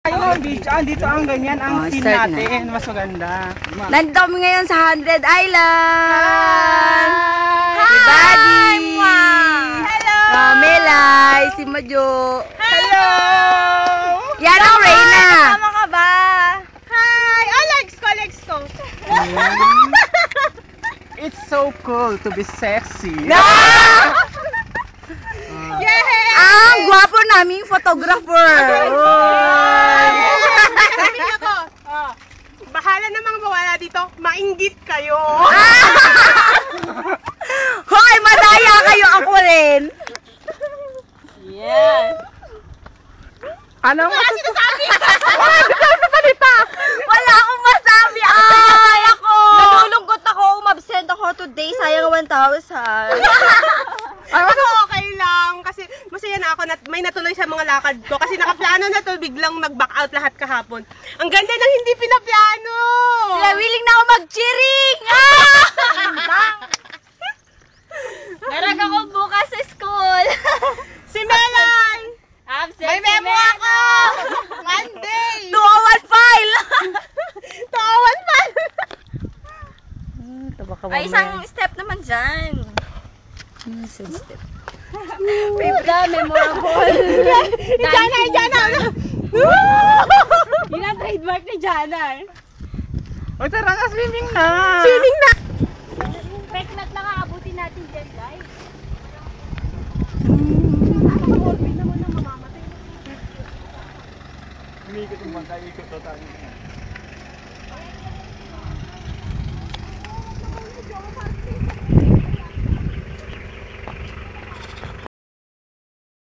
kayo ng beach. Dito ang ganyan, ang scene start natin. Mas maganda. Nandito kami ngayon sa 100 Island! Hi! Si Buddy! Hello! Melay! Si Majo! Hello! Yan ang Reyna! Tama ka ba? Hi! Oh, legs ko! It's so cool to be sexy. Ang gwapo naming photographer! Sabi niyo ko, bahala namang mawala dito, mainggit kayo. Hoy! Madaya kayo! Ako rin! Yes. Anong Sinasabi? Wala akong masabi! Ay! Ako! Nalulungkot ako! Umabsent ako today! Sayang 1,000! Ako okay lang kasi masaya na ako na may natuloy sa mga lakad ko kasi nakaplano na to biglang nag-back out lahat kahapon. Ang ganda ng hindi pinaplano. Sila willing na ako mag-cheering! Meron ako bukas sa school. Si Melay. Absent may memo ako. Monday. 201 file! 201 file. Ay, isang step naman dyan. Isang step. Memorable. Jana. Yun ang trademark ni Jana. O tara na, swimming na! Swimming na. Peklat lang aabutin natin dyan, guys. Nakaka-orbit naman ng mamamatay. Umikot yung bangka, ikot to tayo.